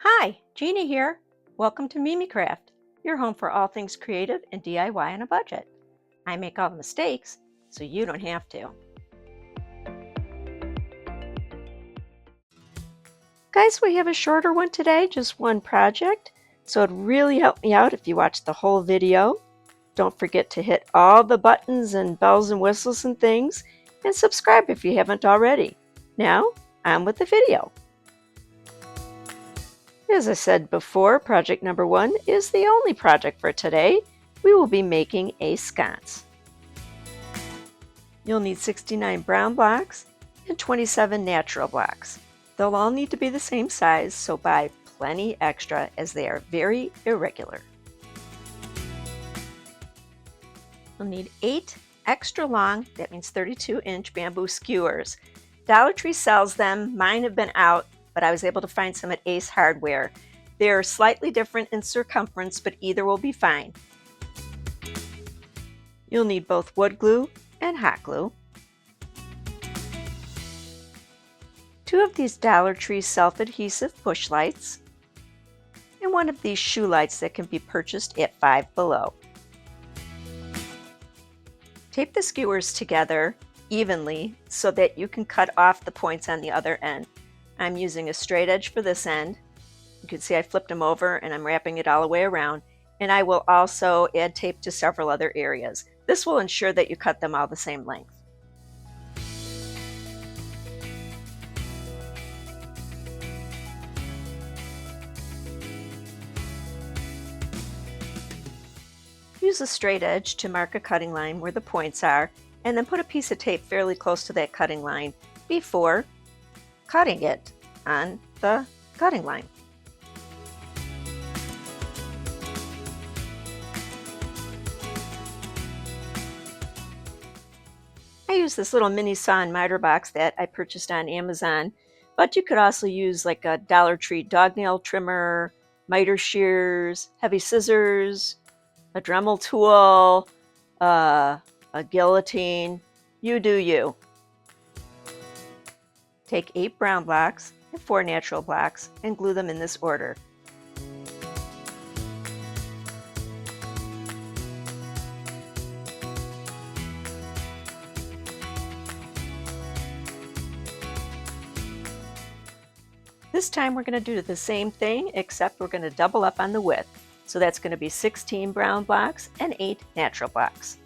Hi, Gina here. Welcome to Mimicraft, your home for all things creative and DIY on a budget. I make all the mistakes, so you don't have to. Guys, we have a shorter one today, just one project, so it'd really help me out if you watch the whole video. Don't forget to hit all the buttons and bells and whistles and things, and subscribe if you haven't already. Now, on with the video. As I said before, project number 1 is the only project for today. We will be making a sconce. You'll need 69 brown blocks and 27 natural blocks. They'll all need to be the same size, so buy plenty extra as they are very irregular. You'll need 8 extra long, that means 32-inch bamboo skewers. Dollar Tree sells them. Mine have been out, but I was able to find some at Ace Hardware. They're slightly different in circumference, but either will be fine. You'll need both wood glue and hot glue. 2 of these Dollar Tree self-adhesive push lights, and 1 of these shoe lights that can be purchased at Five Below. Tape the skewers together evenly so that you can cut off the points on the other end. I'm using a straight edge for this end. You can see I flipped them over and I'm wrapping it all the way around, and I will also add tape to several other areas. This will ensure that you cut them all the same length. Use a straight edge to mark a cutting line where the points are, and then put a piece of tape fairly close to that cutting line before cutting it on the cutting line. I use this little mini saw and miter box that I purchased on Amazon, but you could also use like a Dollar Tree dog nail trimmer, miter shears, heavy scissors, a Dremel tool, a guillotine. You do you. Take 8 brown blocks and 4 natural blocks and glue them in this order. This time we're going to do the same thing, except we're going to double up on the width. So that's going to be 16 brown blocks and 8 natural blocks.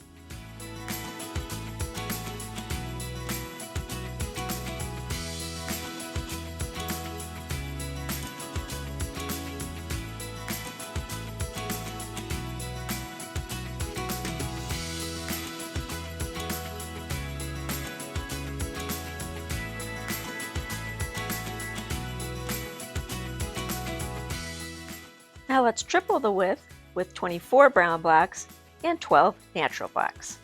Now let's triple the width with 24 brown blocks and 12 natural blocks.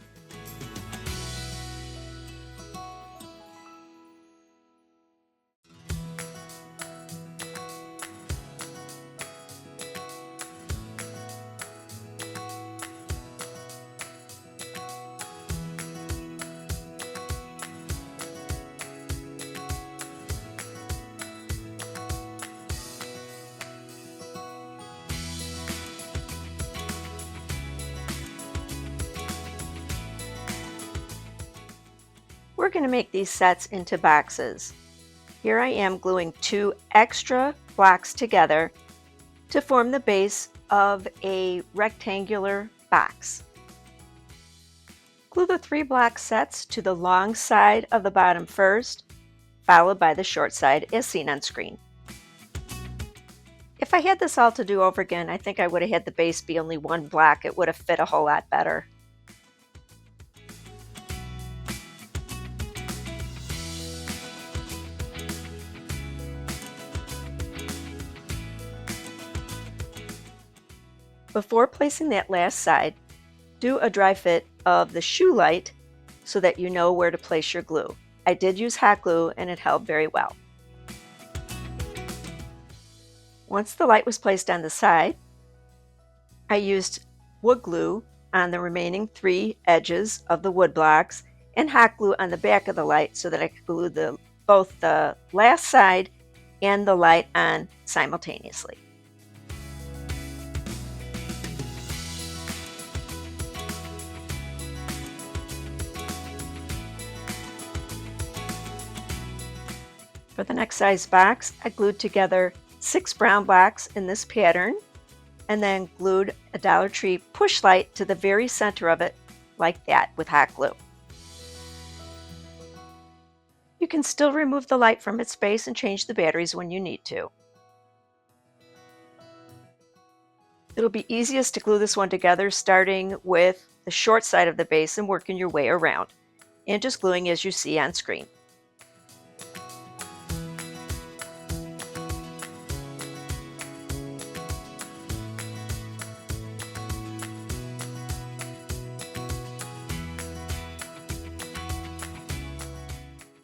We're going to make these sets into boxes. Here I am gluing 2 extra blocks together to form the base of a rectangular box. Glue the 3 block sets to the long side of the bottom first, followed by the short side as seen on screen. If I had this all to do over again, I think I would have had the base be only 1 block. It would have fit a whole lot better. Before placing that last side, do a dry fit of the shoe light so that you know where to place your glue. I did use hot glue and it held very well. Once the light was placed on the side, I used wood glue on the remaining 3 edges of the wood blocks and hot glue on the back of the light so that I could glue both the last side and the light on simultaneously. For the next size box, I glued together 6 brown blocks in this pattern and then glued a Dollar Tree push light to the very center of it like that with hot glue. You can still remove the light from its base and change the batteries when you need to. It'll be easiest to glue this one together starting with the short side of the base and working your way around, and just gluing as you see on screen.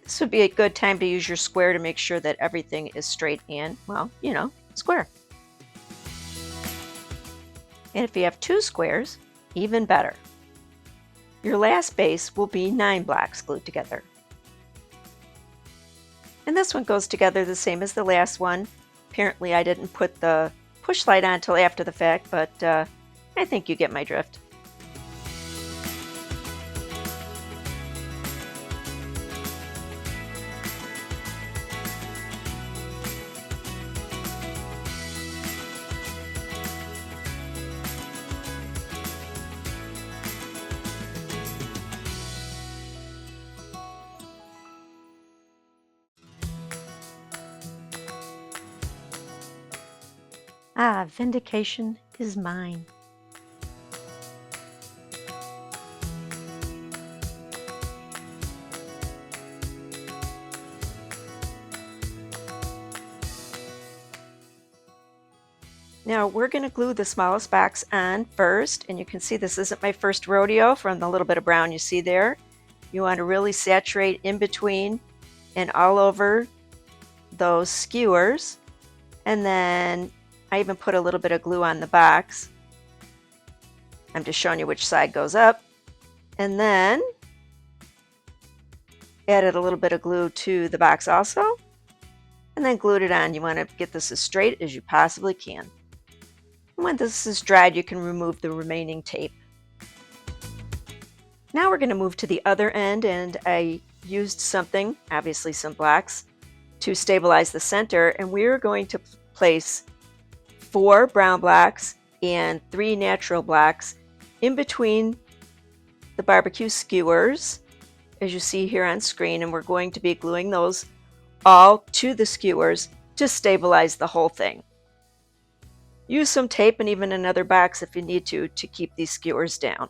This would be a good time to use your square to make sure that everything is straight and, well, square. And if you have 2 squares, even better. Your last base will be 9 blocks glued together. And this one goes together the same as the last one. Apparently I didn't put the push light on until after the fact, but I think you get my drift. Ah, vindication is mine. Now we're going to glue the smallest box on first, and you can see this isn't my first rodeo from the little bit of brown you see there. You want to really saturate in between and all over those skewers, and then I even put a little bit of glue on the box. I'm just showing you which side goes up, and then added a little bit of glue to the box also, and then glued it on. You want to get this as straight as you possibly can. When this is dried, you can remove the remaining tape. Now we're going to move to the other end, and I used something, obviously some blocks, to stabilize the center, and we're going to place 4 brown blocks and 3 natural blocks in between the barbecue skewers, as you see here on screen, and we're going to be gluing those all to the skewers to stabilize the whole thing. Use some tape and even another box if you need to keep these skewers down.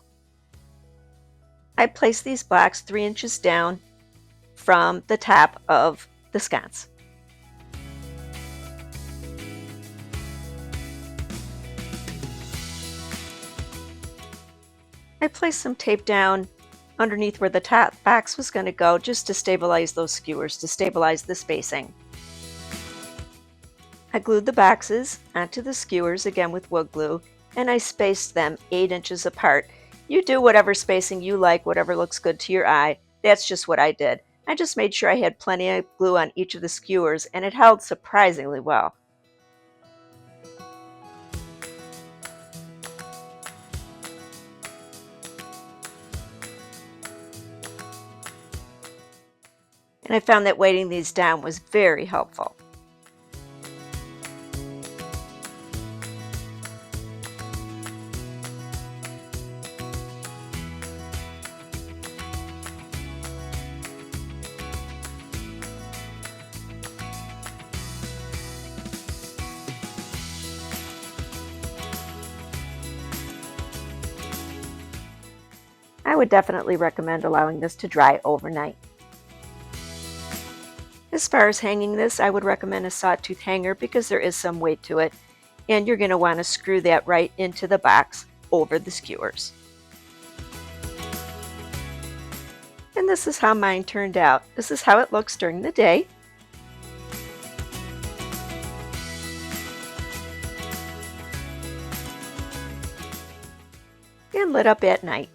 I placed these blocks 3 inches down from the top of the sconce. I placed some tape down underneath where the top box was going to go just to stabilize those skewers, to stabilize the spacing. I glued the boxes onto the skewers again with wood glue, and I spaced them 8 inches apart. You do whatever spacing you like, whatever looks good to your eye. That's just what I did. I just made sure I had plenty of glue on each of the skewers, and it held surprisingly well. And I found that weighting these down was very helpful. I would definitely recommend allowing this to dry overnight. As far as hanging this, I would recommend a sawtooth hanger because there is some weight to it, and you're going to want to screw that right into the box over the skewers. And this is how mine turned out. This is how it looks during the day. And lit up at night.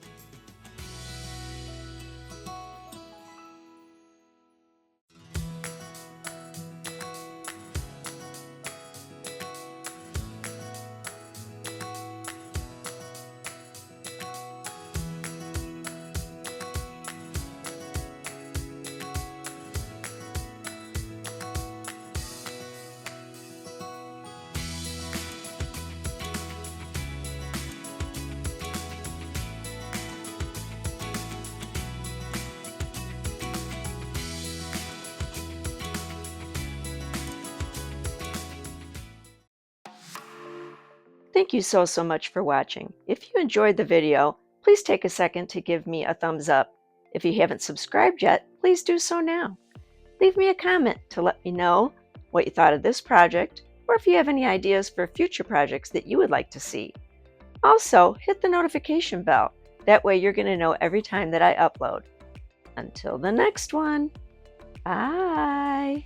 Thank you so much for watching. If you enjoyed the video, please take a second to give me a thumbs up. If you haven't subscribed yet, please do so now. Leave me a comment to let me know what you thought of this project, or if you have any ideas for future projects that you would like to see. Also, hit the notification bell. That way you're going to know every time that I upload. Until the next one, bye!